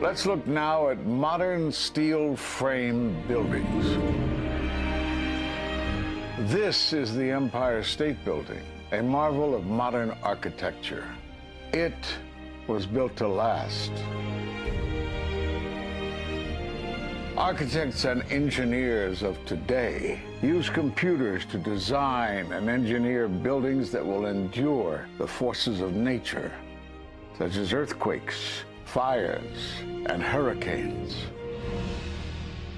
Let's look now at modern steel frame buildings. This is the Empire State Building, a marvel of modern architecture. It was built to last. Architects and engineers of today use computers to design and engineer buildings that will endure the forces of nature, such as earthquakes, fires, and hurricanes.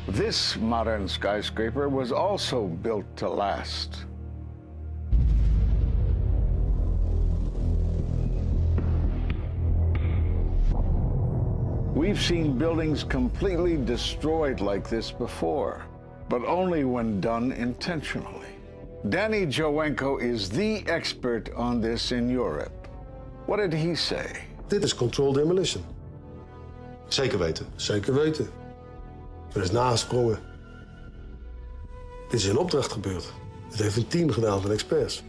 This modern skyscraper was also built to last. We've seen buildings completely destroyed like this before, but only when done intentionally. Danny Jowenko is the expert on this in Europe. What did he say? Dit is controlled demolition. Zeker weten. Zeker weten. Er is nagesprongen. Dit is in opdracht gebeurd. Dit heeft een team gedaan van experts.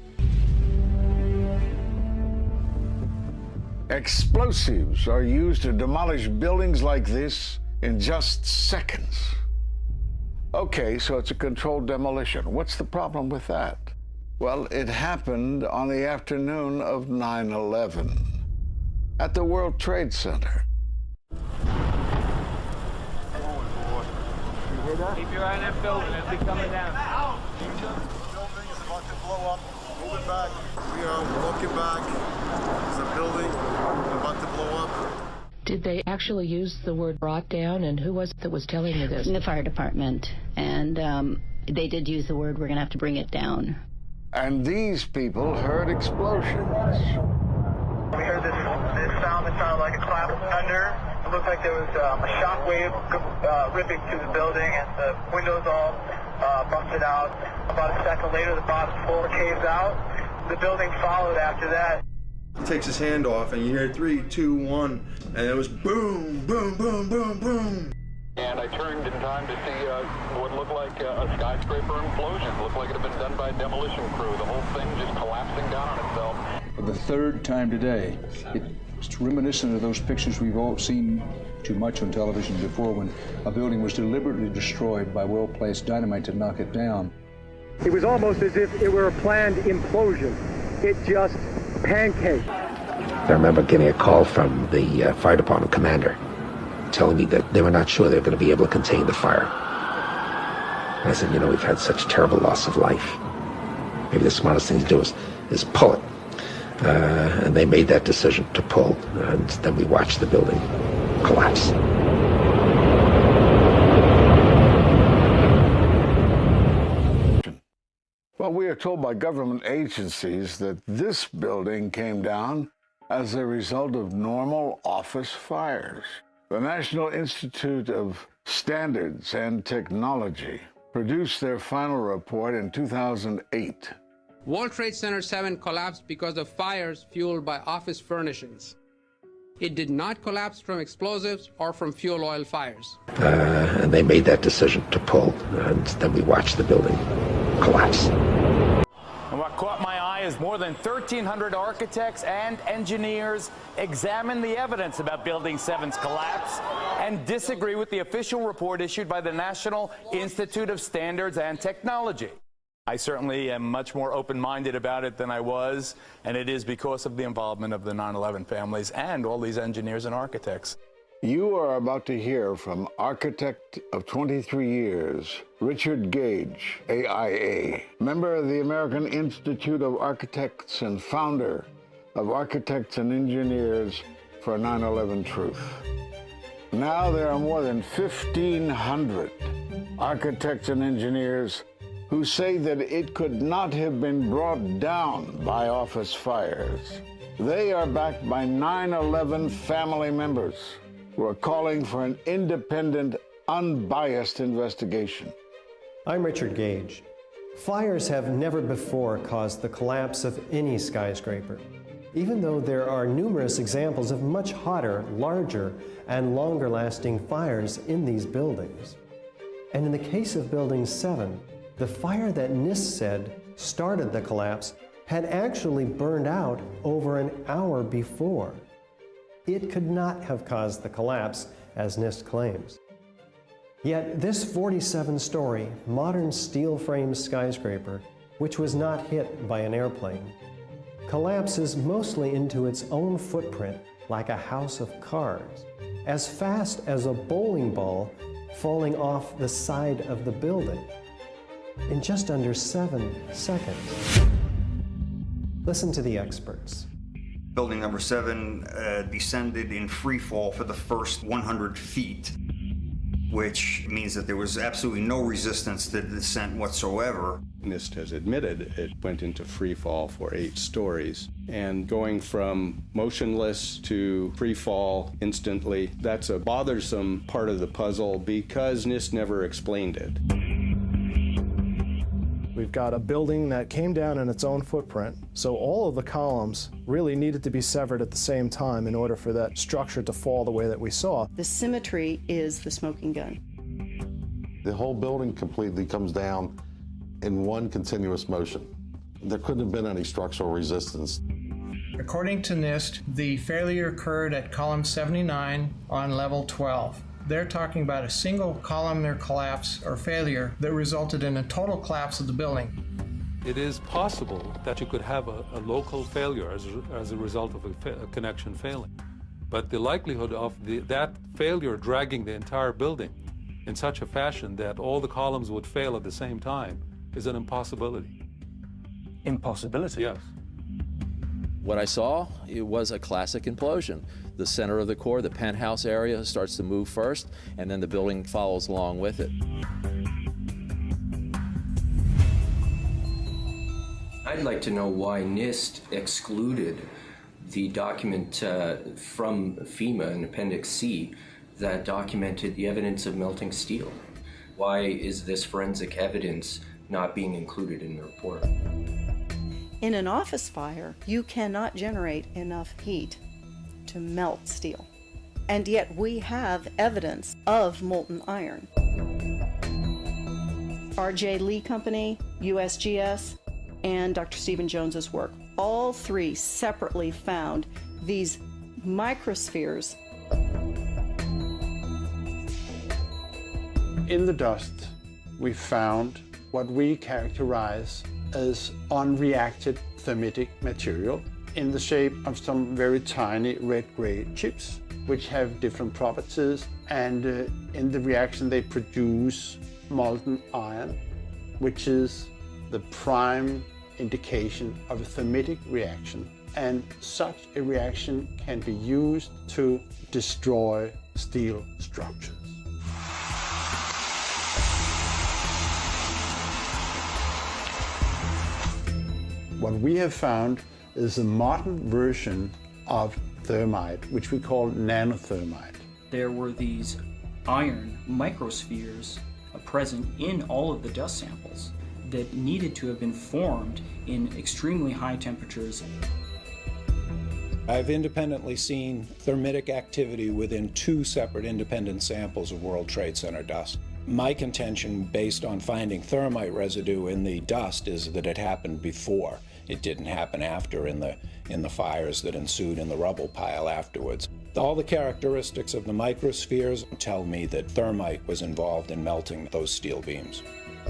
Explosives are used to demolish buildings like this in just seconds. Okay, so it's a controlled demolition. What's the problem with that? Well, it happened on the afternoon of 9/11 at the World Trade Center. Keep your eye on that building, it'll be coming down. The building is about to blow up. Moving back. We are walking back. There's a building about to blow up. Did they actually use the word brought down, and who was it that was telling you this? In the fire department, and they did use the word, we're going to have to bring it down. And these people heard explosions. We heard this sound that sounded like a clap of thunder. It looked like there was a shock wave ripping through the building, and the windows all busted out. About a second later, the bottom floor caves out. The building followed after that. He takes his hand off, and you hear 3, 2, 1, and it was boom, boom, boom, boom, boom. And I turned in time to see what looked like a skyscraper implosion. It looked like it had been done by a demolition crew. The whole thing just collapsing down on itself. For the third time today, it's reminiscent of those pictures we've all seen too much on television before, when a building was deliberately destroyed by well-placed dynamite to knock it down. It was almost as if it were a planned implosion. It just pancaked. I remember getting a call from the fire department commander telling me that they were not sure they were going to be able to contain the fire. And I said, you know, we've had such terrible loss of life. Maybe the smartest thing to do is pull it. And they made that decision to pull, and then we watched the building collapse. Well, we are told by government agencies that this building came down as a result of normal office fires. The National Institute of Standards and Technology produced their final report in 2008. World Trade Center 7 collapsed because of fires fueled by office furnishings. It did not collapse from explosives or from fuel oil fires. And they made that decision to pull, and then we watched the building collapse. And what caught my eye is more than 1,300 architects and engineers examine the evidence about Building 7's collapse and disagree with the official report issued by the National Institute of Standards and Technology. I certainly am much more open-minded about it than I was, and it is because of the involvement of the 9/11 families and all these engineers and architects. You are about to hear from architect of 23 years, Richard Gage, AIA, member of the American Institute of Architects and founder of Architects and Engineers for 9/11 Truth. Now there are more than 1,500 architects and engineers who say that it could not have been brought down by office fires. They are backed by 9/11 family members who are calling for an independent, unbiased investigation. I'm Richard Gage. Fires have never before caused the collapse of any skyscraper, even though there are numerous examples of much hotter, larger, and longer-lasting fires in these buildings. And in the case of Building 7, the fire that NIST said started the collapse had actually burned out over an hour before. It could not have caused the collapse as NIST claims. Yet this 47-story, modern steel-frame skyscraper, which was not hit by an airplane, collapses mostly into its own footprint like a house of cards, as fast as a bowling ball falling off the side of the building, in just under 7 seconds. Listen to the experts. Building number 7 descended in free fall for the first 100 feet, which means that there was absolutely no resistance to the descent whatsoever. NIST has admitted it went into free fall for 8 stories. And going from motionless to free fall instantly, that's a bothersome part of the puzzle because NIST never explained it. We've got a building that came down in its own footprint, so all of the columns really needed to be severed at the same time in order for that structure to fall the way that we saw. The symmetry is the smoking gun. The whole building completely comes down in one continuous motion. There couldn't have been any structural resistance. According to NIST, the failure occurred at column 79 on level 12. They're talking about a single columnar collapse or failure that resulted in a total collapse of the building. It is possible that you could have a local failure as a result of a connection failing. But the likelihood of that failure dragging the entire building in such a fashion that all the columns would fail at the same time is an impossibility. Impossibility? Yes. What I saw, it was a classic implosion. The center of the core, the penthouse area, starts to move first, and then the building follows along with it. I'd like to know why NIST excluded the document from FEMA in Appendix C that documented the evidence of melting steel. Why is this forensic evidence not being included in the report? In an office fire, you cannot generate enough heat to melt steel. And yet we have evidence of molten iron. R.J. Lee Company, USGS, and Dr. Stephen Jones's work, all 3 separately found these microspheres. In the dust, we found what we characterize as unreacted thermitic material in the shape of some very tiny red-gray chips, which have different properties, and in the reaction they produce molten iron, which is the prime indication of a thermitic reaction. And such a reaction can be used to destroy steel structures. What we have found is a modern version of thermite, which we call Nano Thermite. There were these iron microspheres present in all of the dust samples that needed to have been formed in extremely high temperatures. I've independently seen thermitic activity within 2 separate independent samples of World Trade Center dust. My contention, based on finding thermite residue in the dust, is that it happened before. It didn't happen after in the fires that ensued in the rubble pile afterwards. All the characteristics of the microspheres tell me that thermite was involved in melting those steel beams.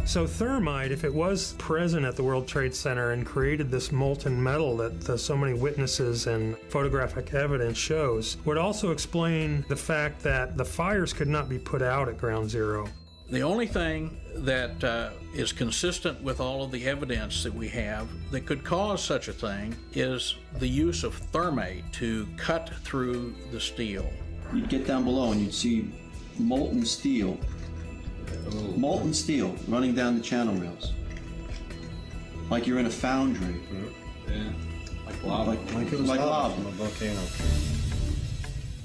So thermite, if it was present at the World Trade Center and created this molten metal that so many witnesses and photographic evidence shows, would also explain the fact that the fires could not be put out at Ground Zero. The only thing that is consistent with all of the evidence that we have that could cause such a thing is the use of thermite to cut through the steel. You'd get down below and you'd see molten steel running down the channel rails. Like you're in a foundry. Yeah. Like lava. Like lava from a volcano.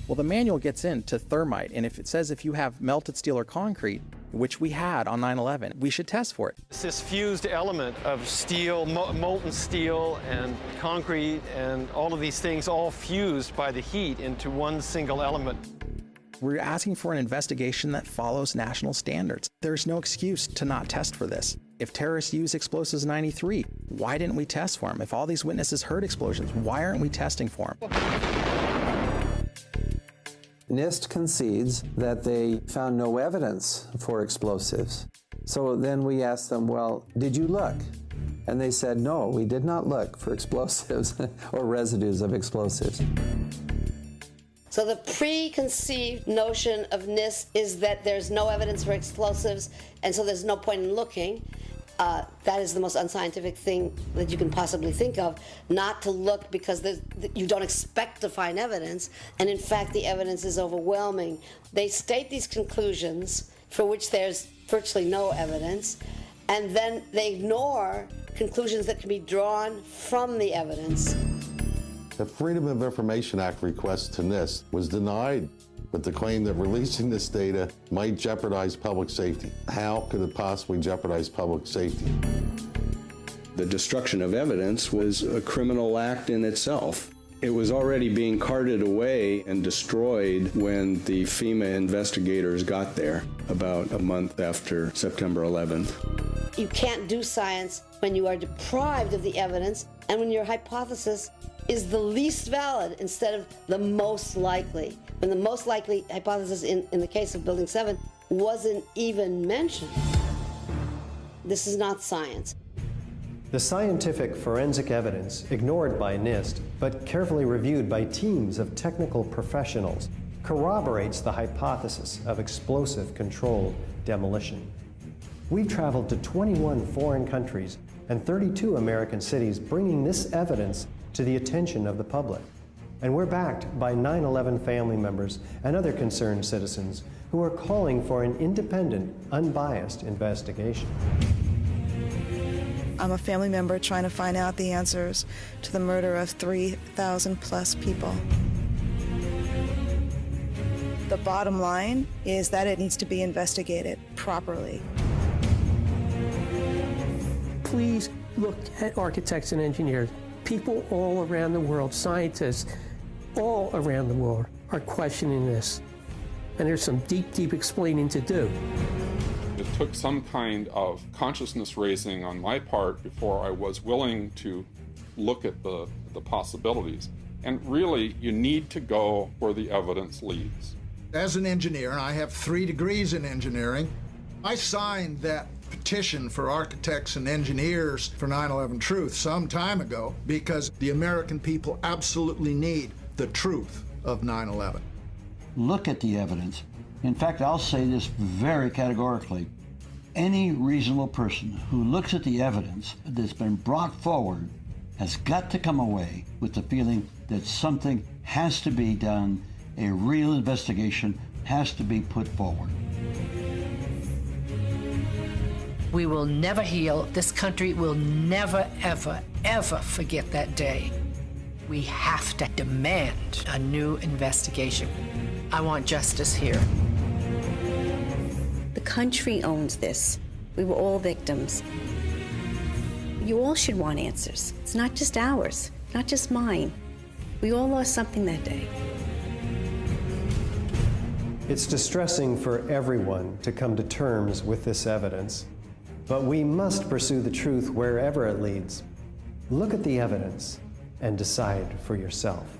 Well, the manual gets into thermite, and if it says if you have melted steel or concrete, which we had on 9/11, we should test for it. It's this fused element of steel, molten steel and concrete and all of these things all fused by the heat into one single element. We're asking for an investigation that follows national standards. There's no excuse to not test for this. If terrorists use explosives in 93, why didn't we test for them? If all these witnesses heard explosions, why aren't we testing for them? NIST concedes that they found no evidence for explosives. So then we asked them, well, did you look? And they said, no, we did not look for explosives or residues of explosives. So the preconceived notion of NIST is that there's no evidence for explosives, and so there's no point in looking. That is the most unscientific thing that you can possibly think of, not to look because you don't expect to find evidence, and in fact the evidence is overwhelming. They state these conclusions for which there's virtually no evidence, and then they ignore conclusions that can be drawn from the evidence. The Freedom of Information Act request to NIST was denied with the claim that releasing this data might jeopardize public safety. How could it possibly jeopardize public safety? The destruction of evidence was a criminal act in itself. It was already being carted away and destroyed when the FEMA investigators got there about a month after September 11th. You can't do science when you are deprived of the evidence and when your hypothesis is the least valid instead of the most likely. When the most likely hypothesis in the case of Building 7 wasn't even mentioned. This is not science. The scientific forensic evidence, ignored by NIST, but carefully reviewed by teams of technical professionals, corroborates the hypothesis of explosive controlled demolition. We've traveled to 21 foreign countries and 32 American cities, bringing this evidence to the attention of the public. And we're backed by 9/11 family members and other concerned citizens who are calling for an independent, unbiased investigation. I'm a family member trying to find out the answers to the murder of 3,000 plus people. The bottom line is that it needs to be investigated properly. Please look at architects and engineers. People all around the world, scientists all around the world are questioning this. And there's some deep, deep explaining to do. It took some kind of consciousness raising on my part before I was willing to look at the possibilities. And really, you need to go where the evidence leads. As an engineer, and I have 3 degrees in engineering, I signed that petition for architects and engineers for 9/11 Truth some time ago because the American people absolutely need the truth of 9/11. Look at the evidence. In fact, I'll say this very categorically. Any reasonable person who looks at the evidence that's been brought forward has got to come away with the feeling that something has to be done, a real investigation has to be put forward. We will never heal. This country will never, ever, ever forget that day. We have to demand a new investigation. I want justice here. The country owns this. We were all victims. You all should want answers. It's not just ours, not just mine. We all lost something that day. It's distressing for everyone to come to terms with this evidence, but we must pursue the truth wherever it leads. Look at the evidence and decide for yourself.